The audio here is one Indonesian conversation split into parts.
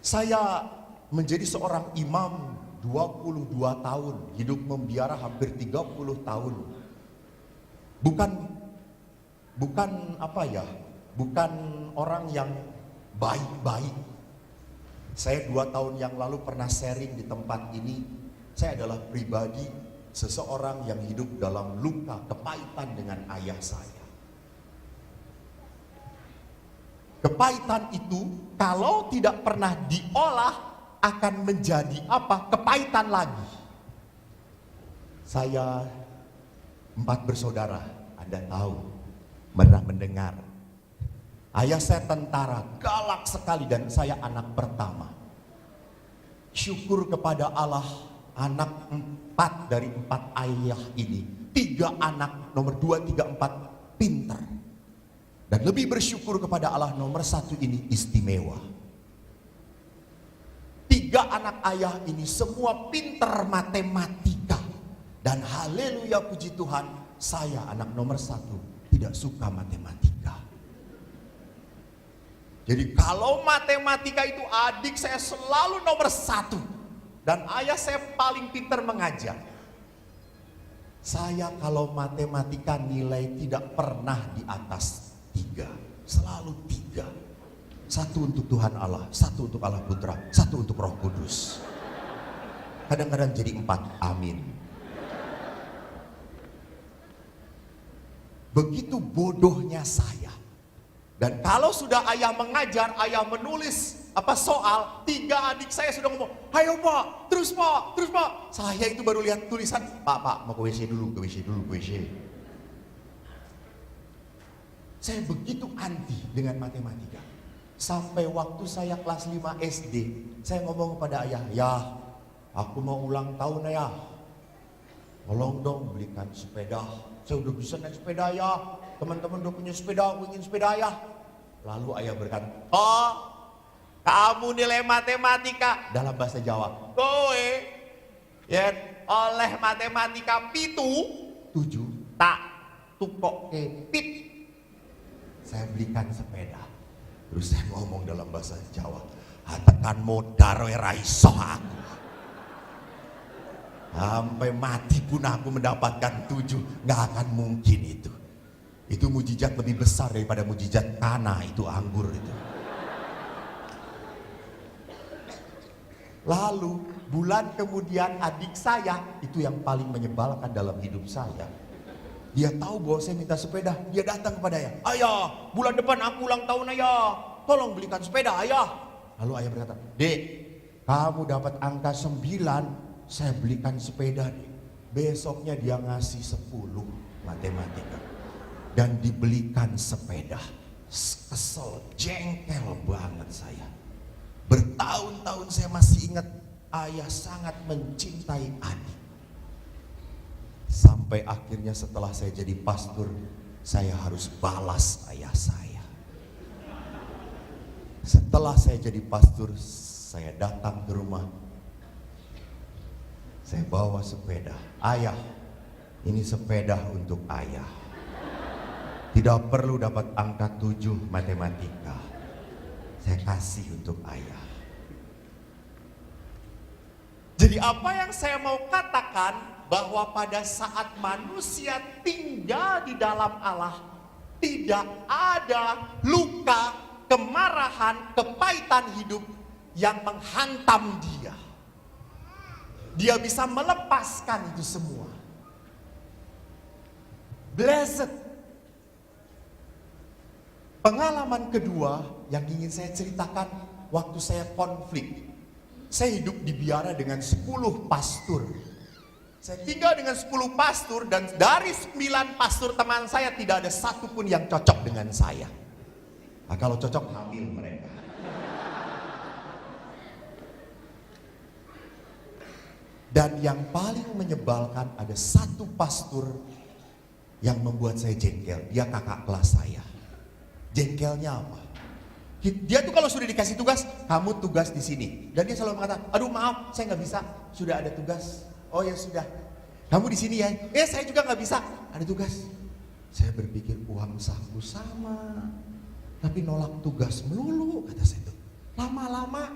Saya menjadi seorang imam 22 tahun, hidup membiara hampir 30 tahun. Bukan bukan orang yang baik-baik. Saya 2 tahun yang lalu pernah sharing di tempat ini. Saya adalah pribadi seseorang yang hidup dalam luka kepahitan dengan ayah saya. Kepahitan itu kalau tidak pernah diolah akan menjadi apa? Kepahitan lagi. Saya 4 bersaudara, Anda tahu, pernah mendengar. Ayah saya tentara, galak sekali, dan saya anak pertama. Syukur kepada Allah, anak 4 dari 4 ayah ini, 3 anak, nomor 2, 3, 4 pintar. Dan lebih bersyukur kepada Allah, nomor 1 ini istimewa. 3 anak ayah ini semua pintar matematika. Dan haleluya, puji Tuhan, saya anak nomor 1 tidak suka matematika. Jadi kalau matematika itu adik saya selalu nomor 1. Dan ayah saya paling pintar mengajar. Saya kalau matematika nilai tidak pernah di atas 3. Selalu 3. 1 untuk Tuhan Allah, 1 untuk Allah Putra, 1 untuk Roh Kudus. Kadang-kadang jadi 4, amin. Begitu bodohnya saya. Dan kalau sudah ayah mengajar, ayah menulis soal, 3 adik saya sudah ngomong, "Ayo Pak, terus Pak, terus Pak." Saya itu baru lihat tulisan, Pak, mau ke WC dulu, ke WC. Saya begitu anti dengan matematika. Sampai waktu saya kelas 5 SD, saya ngomong kepada ayah, "Ya, aku mau ulang tahun ya. Tolong dong belikan sepeda. Saya udah bisa naik sepeda ya. Teman-teman udah punya sepeda, aku ingin sepeda ya." Lalu ayah berkata, "Oh, kamu nilai matematika dalam bahasa Jawa. Kowe ya oleh matematika 7 tak tukok kepit. Saya belikan sepeda." Terus saya ngomong dalam bahasa Jawa, "Tekan modar we ra iso aku. Sampai mati pun aku mendapatkan 7, nggak akan mungkin itu. Itu mujizat lebih besar daripada mujizat tanah itu, anggur itu." Lalu bulan kemudian adik saya, itu yang paling menyebalkan dalam hidup saya. Dia tahu bahwa saya minta sepeda, dia datang kepada ayah, "Ayah, bulan depan aku ulang tahun ayah, tolong belikan sepeda ayah." Lalu ayah berkata, "Dek, kamu dapat angka 9, saya belikan sepeda deh." Besoknya dia ngasih 10 matematika. Dan dibelikan sepeda. Kesel, jengkel banget saya. Bertahun-tahun saya masih ingat ayah sangat mencintai adik. Sampai akhirnya setelah saya jadi pastor, saya harus balas ayah saya. Setelah saya jadi pastor, saya datang ke rumah. Saya bawa sepeda. "Ayah, ini sepeda untuk ayah. Tidak perlu dapat angka 7 matematika. Saya kasih untuk ayah." Jadi apa yang saya mau katakan, bahwa pada saat manusia tinggal di dalam Allah, tidak ada luka, kemarahan, kepahitan hidup yang menghantam dia. Dia bisa melepaskan itu semua. Blessed. Pengalaman kedua yang ingin saya ceritakan, waktu saya konflik. Saya hidup di biara dengan 10 pastor. Saya tinggal dengan 10 pastor, dan dari 9 pastor teman saya tidak ada satupun yang cocok dengan saya. Nah, kalau cocok, hamil mereka. Dan yang paling menyebalkan, ada 1 pastor yang membuat saya jengkel. Dia kakak kelas saya. Jengkelnya apa? Dia tuh kalau sudah dikasih tugas, "Kamu tugas di sini." Dan dia selalu mengatakan, "Aduh maaf, saya nggak bisa, sudah ada tugas." "Oh ya sudah, kamu di sini ya." Saya juga nggak bisa, ada tugas." Saya berpikir, uang saku sama, tapi nolak tugas melulu, kata saya itu. Lama-lama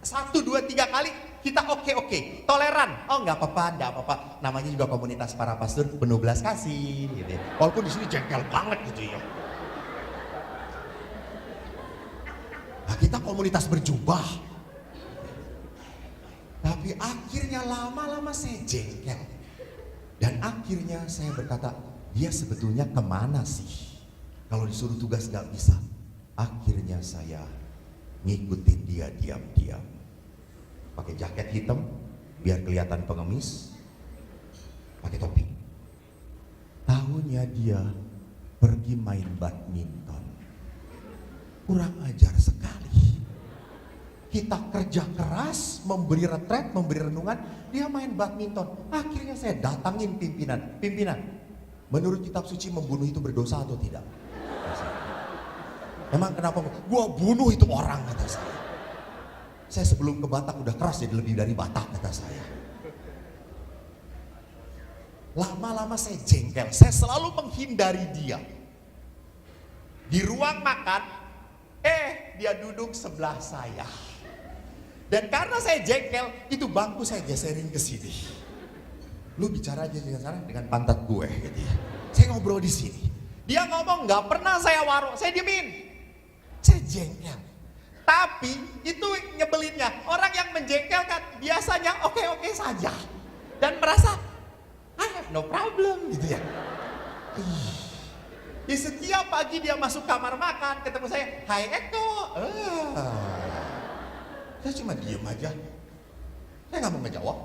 1, 2, 3 kali kita oke, toleran. Oh nggak apa-apa. Namanya juga komunitas para pastor penuh belas kasih. Gitu. Walaupun di sini jengkel banget gitu ya. Nah, kita komunitas berjubah. Tapi akhirnya lama-lama saya jengkel. Dan akhirnya saya berkata, dia sebetulnya kemana sih? Kalau disuruh tugas nggak bisa. Akhirnya saya ngikutin dia diam-diam. Pakai jaket hitam biar kelihatan pengemis, pakai topi. Tahunya dia pergi main badminton. Kurang ajar sekali. Kita kerja keras, memberi retret, memberi renungan, dia main badminton. Akhirnya saya datangin pimpinan. Menurut kitab suci membunuh itu berdosa atau tidak? Emang kenapa? Gua bunuh itu orang, kata saya. Saya sebelum ke Batak udah keras jadi lebih dari Batak, kata saya. Lama-lama saya jengkel, saya selalu menghindari dia. Di ruang makan, dia duduk sebelah saya. Dan karena saya jengkel, itu bangku saya geserin ke sini. Lu bicara aja dengan pantat gue, gitu ya. Saya ngobrol di sini. Dia ngomong nggak pernah saya warung, saya diemin. Saya jengkel. Tapi itu nyebelinnya, orang yang menjengkelkan biasanya oke-oke saja. Dan merasa, I have no problem gitu ya. Di setiap pagi dia masuk kamar makan, ketemu saya, Hai Eko. Saya cuma diem aja. Saya nggak mau ngejawab.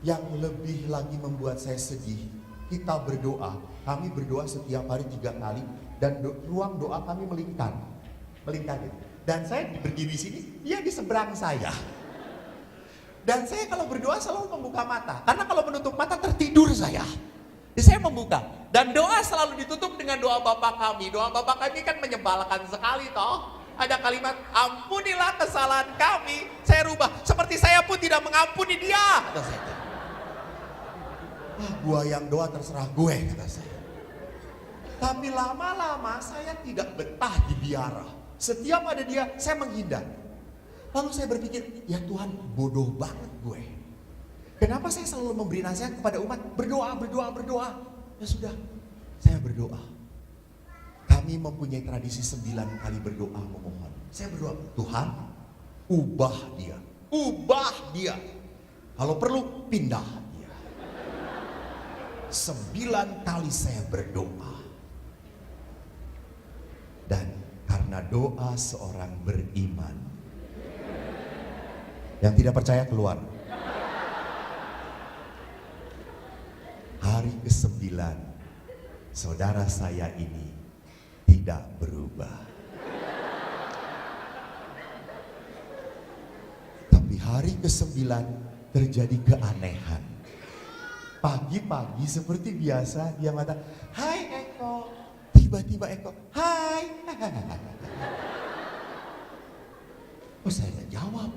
Yang lebih lagi membuat saya sedih, kita berdoa. Kami berdoa setiap hari 3 kali. Dan ruang doa kami melingkar gitu. Dan saya berdiri di sini, dia di seberang saya. Dan saya kalau berdoa selalu membuka mata, karena kalau menutup mata tertidur saya. Jadi saya membuka, dan doa selalu ditutup dengan doa Bapa kami. Doa Bapa kami kan menyebalkan sekali toh. Ada kalimat, ampunilah kesalahan kami. Saya rubah, seperti saya pun tidak mengampuni dia, kata saya. Gua yang doa terserah gue, kata saya. Tapi lama-lama saya tidak betah di biara. Setiap ada dia, saya menghindar. Lalu saya berpikir, ya Tuhan, bodoh banget gue. Kenapa saya selalu memberi nasihat kepada umat? Berdoa. Ya sudah, saya berdoa. Kami mempunyai tradisi 9 kali berdoa memohon. Saya berdoa, Tuhan, ubah dia. Kalau perlu, pindah dia. 9 kali saya berdoa. Dan karena doa seorang beriman, yang tidak percaya keluar. Hari ke-9, saudara saya ini tidak berubah. Tapi hari ke-9 terjadi keanehan. Pagi-pagi seperti biasa dia mengatakan, Hai Eko. Tiba-tiba Eko, hai. Oh saya nggak jawab.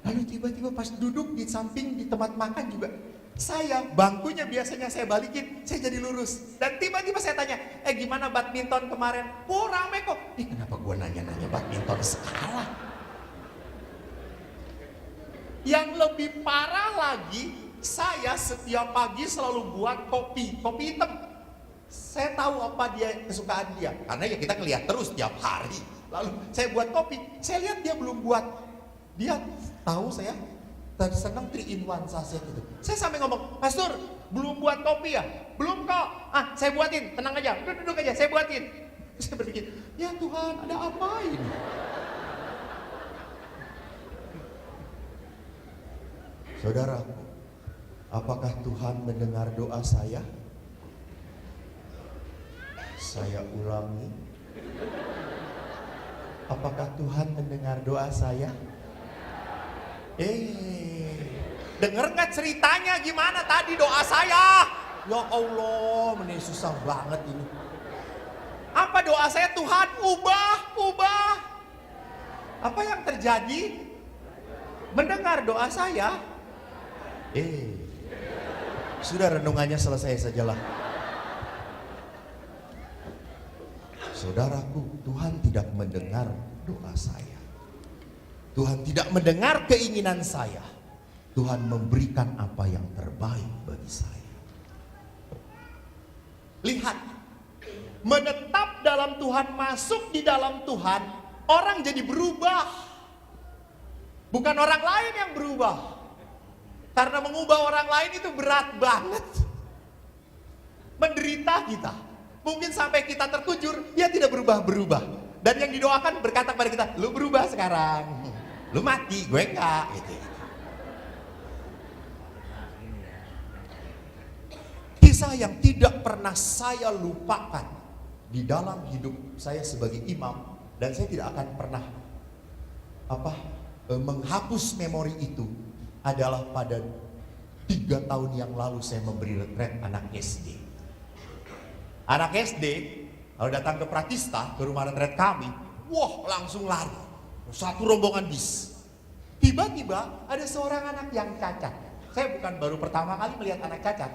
Lalu tiba-tiba pas duduk di samping di tempat makan juga, saya bangkunya biasanya saya balikin, saya jadi lurus. Dan tiba-tiba saya tanya, gimana badminton kemarin? Oh rame kok. Kenapa gue nanya-nanya badminton sekarang? Yang lebih parah lagi, saya setiap pagi selalu buat kopi hitam. Saya tahu apa kesukaan dia, karena ya kita ngeliat terus tiap hari. Lalu saya buat kopi, saya lihat dia belum buat. Dia tahu saya senang 3-in-1 saset itu. Saya sampai ngomong, Pastor, belum buat kopi ya? Belum kok. Saya buatin, tenang aja, duduk aja, saya buatin. Saya berpikir, ya Tuhan, ada apa ini? Saudaraku, apakah Tuhan mendengar doa saya? Saya ulangi. Apakah Tuhan mendengar doa saya? Dengar nggak ceritanya gimana tadi doa saya? Ya Allah, ini susah banget ini. Apa doa saya? Tuhan ubah. Apa yang terjadi? Mendengar doa saya? Sudah renungannya selesai sajalah. Saudaraku, Tuhan tidak mendengar doa saya. Tuhan tidak mendengar keinginan saya. Tuhan memberikan apa yang terbaik bagi saya. Lihat, menetap dalam Tuhan, masuk di dalam Tuhan, orang jadi berubah. Bukan orang lain yang berubah. Karena mengubah orang lain itu berat banget. Menderita kita. Mungkin sampai kita terkujur, dia tidak berubah-berubah. Dan yang didoakan berkata kepada kita, lu berubah sekarang. Lu mati, gue enggak. Gitu. Kisah yang tidak pernah saya lupakan di dalam hidup saya sebagai imam, dan saya tidak akan pernah menghapus memori itu, adalah pada 3 tahun yang lalu saya memberi retret anak SD. Anak SD kalau datang ke Pratista, ke rumah retret kami, wah langsung lari. Satu rombongan bis. Tiba-tiba ada seorang anak yang cacat. Saya bukan baru pertama kali melihat anak cacat.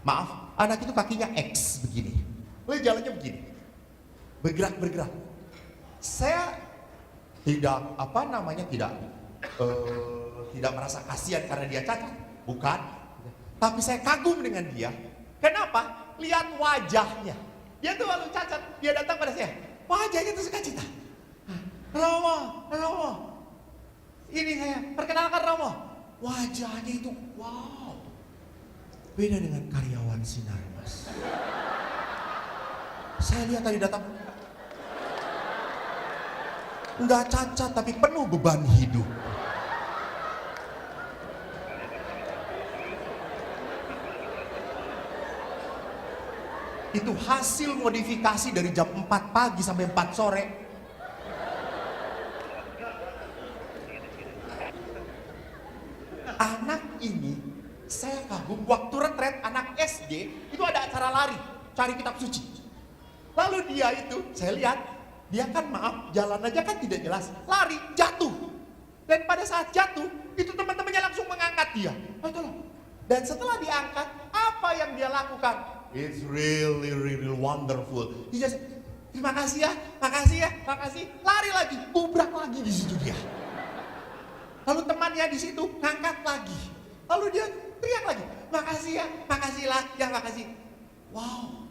Maaf, anak itu kakinya X begini. Lalu jalannya begini. Bergerak-bergerak. Saya tidak tidak merasa kasihan karena dia cacat. Bukan. Tapi saya kagum dengan dia. Kenapa? Lihat wajahnya. Dia tuh lalu cacat. Dia datang pada saya. Wajahnya tuh sukacita. Romo. Ini saya, perkenalkan Romo. Wajahnya itu, wow. Beda dengan karyawan Sinarmas. Saya lihat tadi datang. Enggak cacat, tapi penuh beban hidup. Itu hasil modifikasi dari jam 4 pagi sampai 4 sore. Anak ini, saya kagum, waktu retret anak SD, itu ada acara lari, cari kitab suci. Lalu dia itu, saya lihat, dia kan jalan aja kan tidak jelas, lari, jatuh. Dan pada saat jatuh, itu teman-temannya langsung mengangkat dia. Dan setelah diangkat, apa yang dia lakukan? It's really wonderful. Dia just, terima kasih ya, makasih. Lari lagi, gubrak lagi di situ dia. Lalu temannya di situ ngangkat lagi. Lalu dia teriak lagi, makasih ya, makasih. Wow,